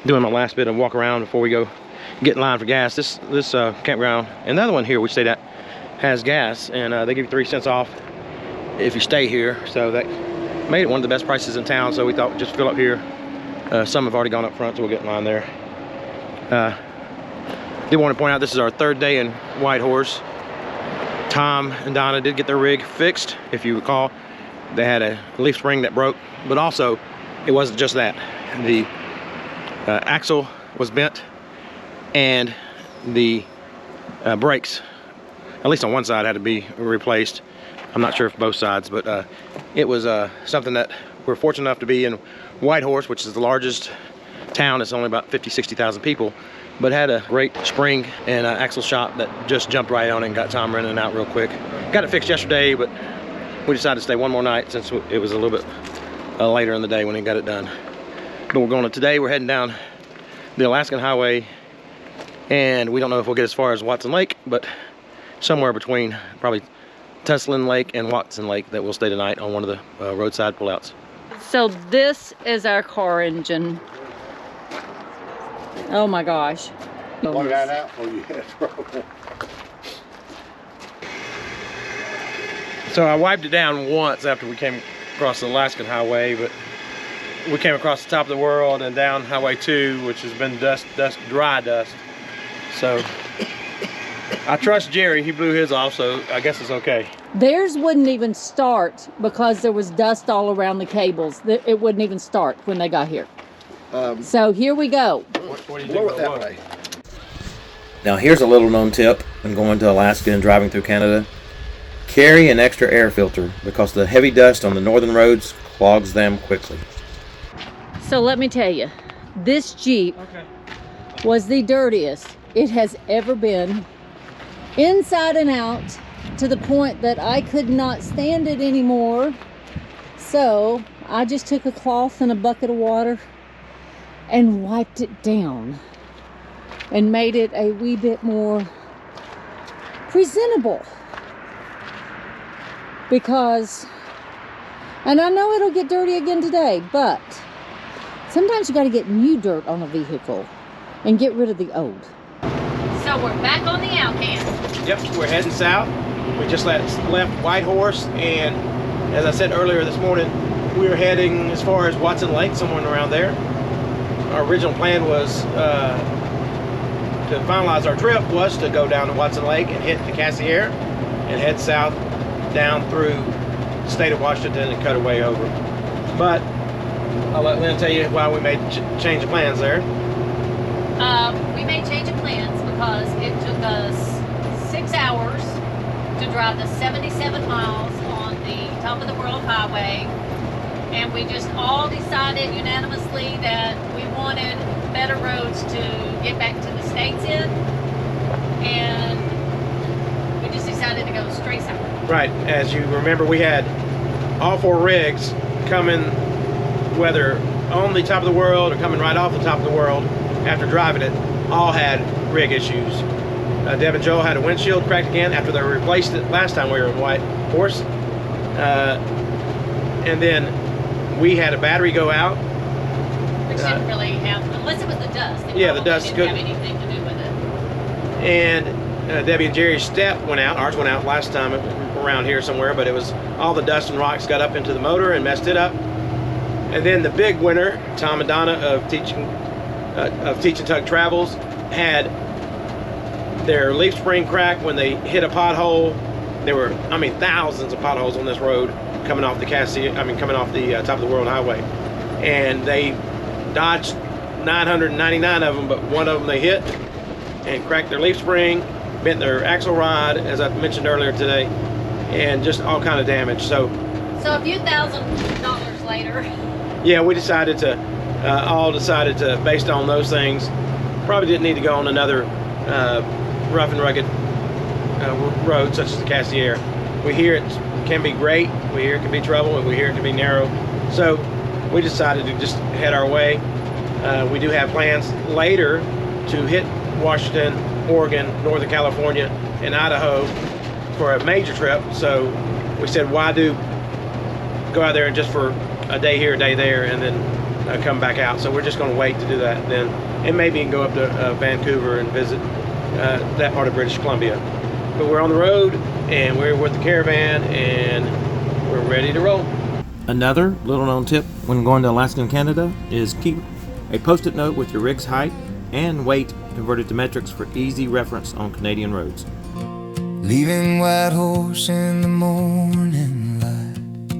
doing my last bit of walk around before we go get in line for gas. This campground and the other one here we stayed at has gas, and they give you 3 cents off if you stay here. So that made it one of the best prices in town. So we thought we'd just fill up here. Some have already gone up front, so we'll get in line there. Did want to point out this is our 3rd day in Whitehorse. Tom and Donna did get their rig fixed. If you recall, they had a leaf spring that broke, but also it wasn't just that. The axle was bent, and the brakes, at least on one side, had to be replaced. I'm not sure if both sides, but it was something that we're fortunate enough to be in Whitehorse, which is the largest town. It's only about 50-60,000 people, but had a great spring and axle shop that just jumped right on and got Tom running out real quick. Got it fixed yesterday, but we decided to stay one more night since it was a little bit later in the day when he got it done. But we're going to today. We're heading down the Alaskan Highway, and we don't know if we'll get as far as Watson Lake, but somewhere between probably Teslin Lake and Watson Lake that we'll stay tonight on one of the roadside pullouts. So this is our car engine. Oh my gosh. Plug that out for you. So I wiped it down once after we came across the Alaskan Highway, but we came across the top of the world and down Highway 2, which has been dry dust. So I trust Jerry. He blew his off, so I guess it's okay. Theirs wouldn't even start because there was dust all around the cables. It wouldn't even start when they got here. So here we go. What do you think that way? Now here's a little known tip when going to Alaska and driving through Canada. Carry an extra air filter because the heavy dust on the northern roads clogs them quickly. So let me tell you, this Jeep was the dirtiest it has ever been, inside and out, to the point that I could not stand it anymore. So I just took a cloth and a bucket of water and wiped it down and made it a wee bit more presentable. Because, and I know it'll get dirty again today, but sometimes you got to get new dirt on a vehicle and get rid of the old. So we're back on the Alcan. Yep, we're heading south. We just left Whitehorse, and as I said earlier this morning, we were heading as far as Watson Lake, somewhere around there. Our original plan was to finalize our trip was to go down to Watson Lake and hit the Cassiar and head south down through the state of Washington and cut our way over. But I'll let Lynn tell you why we made change of plans there. We made change of plans because it took us 6 hours to drive the 77 miles on the top of the world highway, and we just all decided unanimously that we wanted better roads to get back to the States in, and we just decided to go straight south. Right, as you remember, we had all 4 rigs coming, whether on the top of the world or coming right off the top of the world after driving it, all had rig issues. Devon Joel had a windshield cracked again after they replaced it last time we were in Whitehorse. And then we had a battery go out. Which didn't really have, unless it was the dust. Yeah, the dust didn't have anything to do with it. And Debbie and Jerry's step went out. Ours went out last time around here somewhere, but it was all the dust and rocks got up into the motor and messed it up. And then the big winner, Tom and Donna of Teach and Tug Travels, had their leaf spring crack when they hit a pothole. There were, I mean, thousands of potholes on this road coming off the coming off the top of the world highway. And they dodged 999 of them, but one of them they hit and cracked their leaf spring, bent their axle rod, as I mentioned earlier today, and just all kind of damage. So a few $1,000s later. Yeah, we decided to, all decided to, based on those things, probably didn't need to go on another rough and rugged road such as the Cassiar. We hear it can be great, we hear it can be trouble, and we hear it can be narrow. So we decided to just head our way. We do have plans later to hit Washington, Oregon, Northern California, and Idaho for a major trip. So we said, why do go out there just for a day here, a day there, and then come back out. So we're just going to wait to do that then, and maybe go up to Vancouver and visit that part of British Columbia. But we're on the road, and we're with the caravan, and we're ready to roll. Another little known tip when going to Alaska and Canada is keep a post-it note with your rig's height and weight converted to metrics for easy reference on Canadian roads. Leaving Whitehorse in the morning light,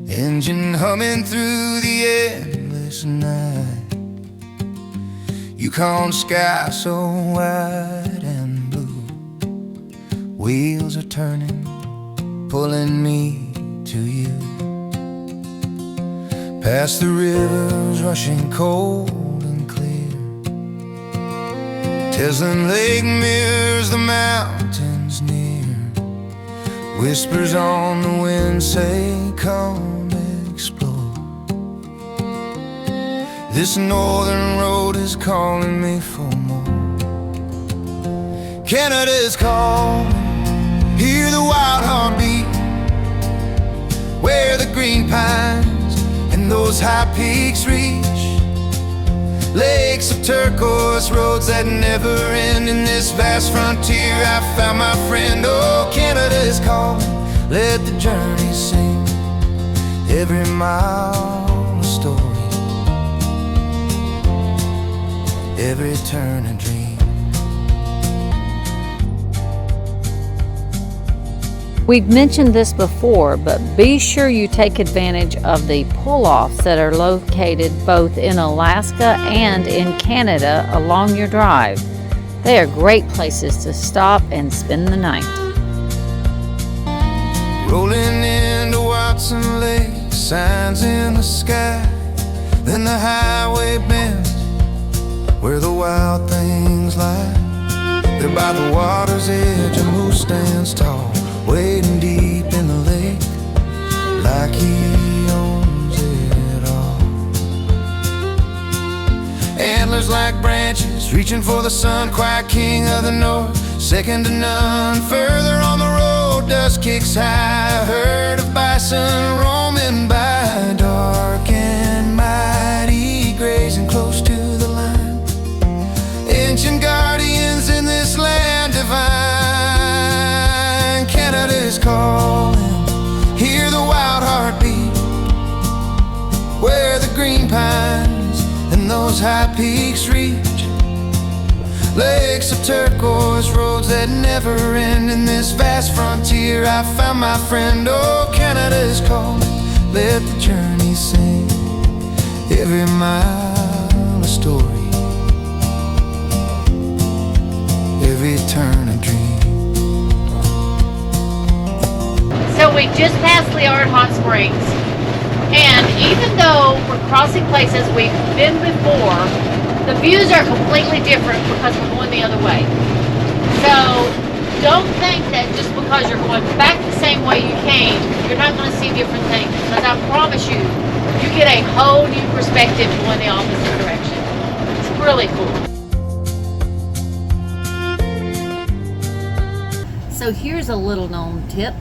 engine humming through the endless night, Yukon sky so white and blue, wheels are turning, pulling me to you. Past the rivers rushing cold and clear, Teslin Lake mirrors the mountains near, whispers on the wind say come explore. This northern road is calling me for more. Canada's calling, hear the wild heartbeat, where the green pines and those high peaks reach, lakes of turquoise, roads that never end. In this vast frontier I found my friend. Oh, Canada is calling, let the journey sing, every mile a story, every turn a dream. We've mentioned this before, but be sure you take advantage of the pull-offs that are located both in Alaska and in Canada along your drive. They are great places to stop and spend the night. Rolling into Watson Lake, signs in the sky, then the highway bends where the wild things lie. There by the water's edge a moose stands tall, wading deep in the lake, like he owns it all. Antlers like branches, reaching for the sun, quiet king of the north, second to none. Further on the road, dust kicks high, a herd of bison roaming by, dark and mighty, grazing close to the line. Ancient guardians in this land divine. Canada is calling, hear the wild heartbeat, where the green pines and those high peaks reach, lakes of turquoise, roads that never end. In this vast frontier I found my friend. Oh, Canada is calling, let the journey sing, every mile a story, every turn a dream. So we just passed Liard Hot Springs, and even though we're crossing places we've been before, the views are completely different because we're going the other way. So don't think that just because you're going back the same way you came, you're not going to see different things, because I promise you, you get a whole new perspective going the opposite direction. It's really cool. So here's a little known tip.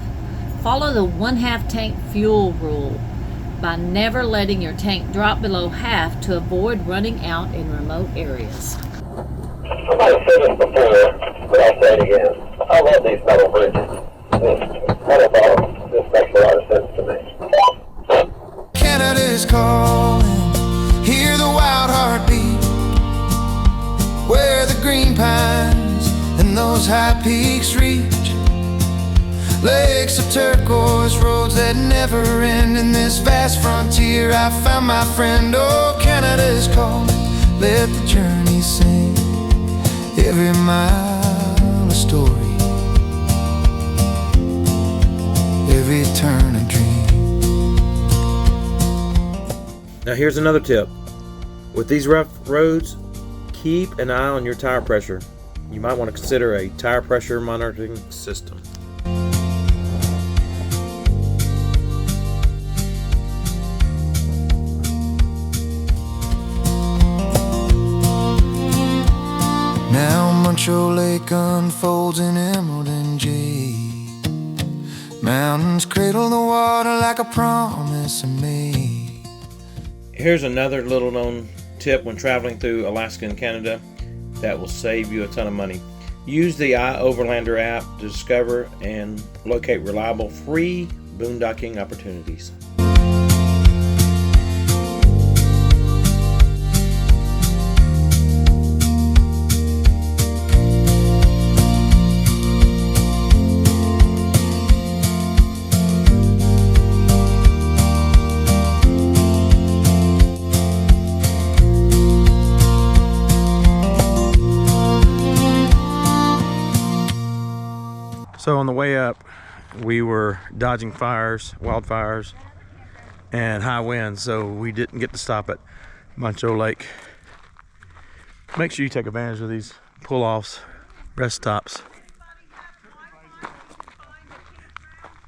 Follow the 1/2 tank fuel rule by never letting your tank drop below half to avoid running out in remote areas. Somebody said this before, but I'll say it again. I love these metal bridges. This makes a lot of sense to me. Canada is calling, hear the wild heartbeat, where the green pines and those high peaks reach, lakes of turquoise, roads that never end. In this vast frontier I found my friend. Oh, Canada is calling, let the journey sing, every mile a story, every turn a dream. Now here's another tip. With these rough roads, keep an eye on your tire pressure. You might want to consider a tire pressure monitoring system. Now Muncho Lake unfolds in emerald and jade, mountains cradle the water like a promise made. Here's another little known tip when traveling through Alaska and Canada that will save you a ton of money. Use the iOverlander app to discover and locate reliable free boondocking opportunities. So on the way up, we were dodging fires, wildfires, and high winds, so we didn't get to stop at Muncho Lake. Make sure you take advantage of these pull-offs, rest stops,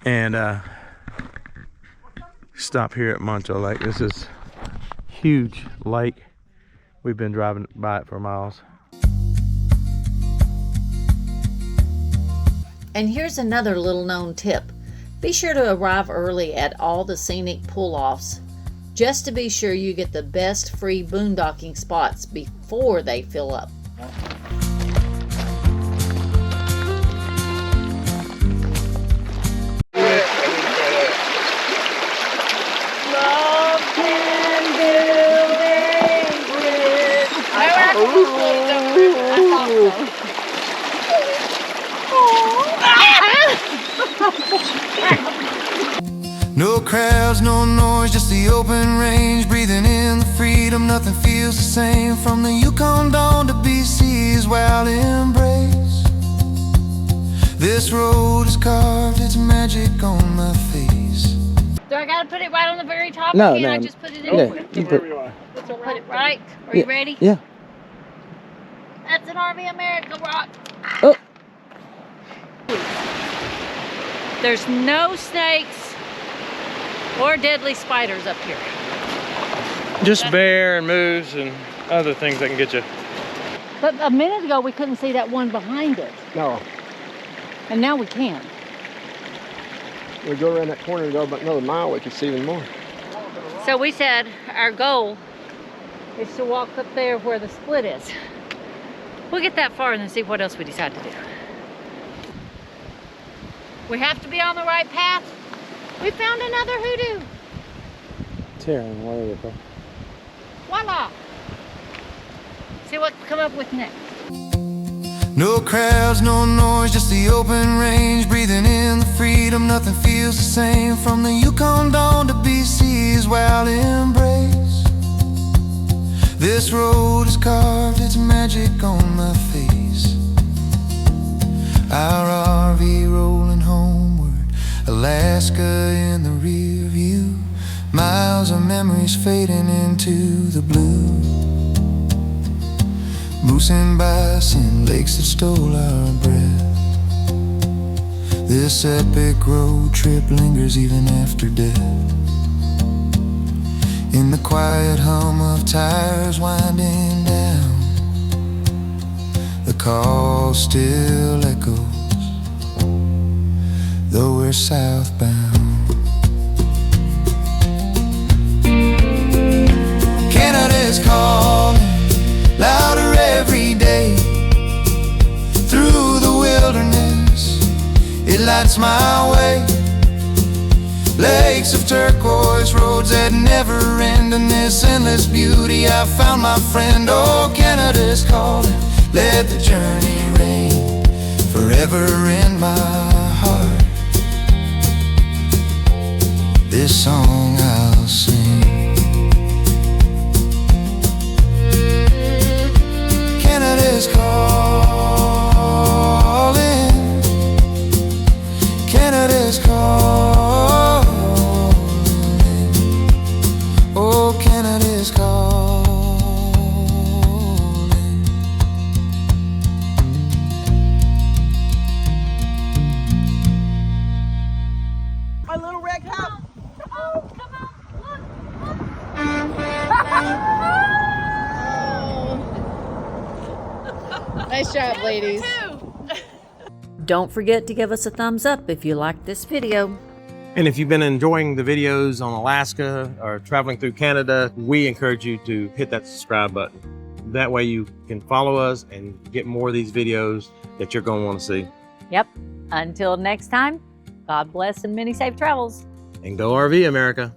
and stop here at Muncho Lake. This is a huge lake. We've been driving by it for miles. And here's another little known tip. Be sure to arrive early at all the scenic pull-offs, just to be sure you get the best free boondocking spots before they fill up. No crowds, no noise, just the open range, breathing in the freedom, nothing feels the same. From the Yukon down to BC's wild embrace, this road is carved its magic on my face. Do I gotta put it right on the very top? No, or can I no. just put it in? Yeah, Put you put, it right. Are you ready? yeah. That's an RV America rock. Oh. There's no snakes or deadly spiders up here. Just bear and moose and other things that can get you. But a minute ago we couldn't see that one behind us. No, And now we can. we go around that corner and go about another mile, we could see even more. So we said our goal is to walk up there where the split is. We'll get that far and then see what else we decide to do. We have to be on the right path. We found another hoodoo. Tearing, where is it? Voila! See what we come up with next. No crowds, no noise, just the open range, breathing in the freedom, nothing feels the same. From the Yukon down to BC's wild embrace, this road has carved its magic on my face. Our RV rolling homeward, Alaska in the rear view, miles of memories fading into the blue. Moose and bison, lakes that stole our breath. This epic road trip lingers even after death. In the quiet hum of tires winding down, the call still echoes, though we're southbound. Canada's calling louder every day. Through the wilderness, it lights my way. Lakes of turquoise, roads that never end. In this endless beauty I found my friend. Oh, Canada's calling, let the journey reign forever in my heart. This song I'll sing. Canada's calling, Canada's calling, oh, Canada's calling. My little red house. Oh, come on, look. Nice job, ladies. Don't forget to give us a thumbs up if you liked this video. And if you've been enjoying the videos on Alaska or traveling through Canada, we encourage you to hit that subscribe button. That way you can follow us and get more of these videos that you're going to want to see. Yep. Until next time, God bless and many safe travels. And go RV, America.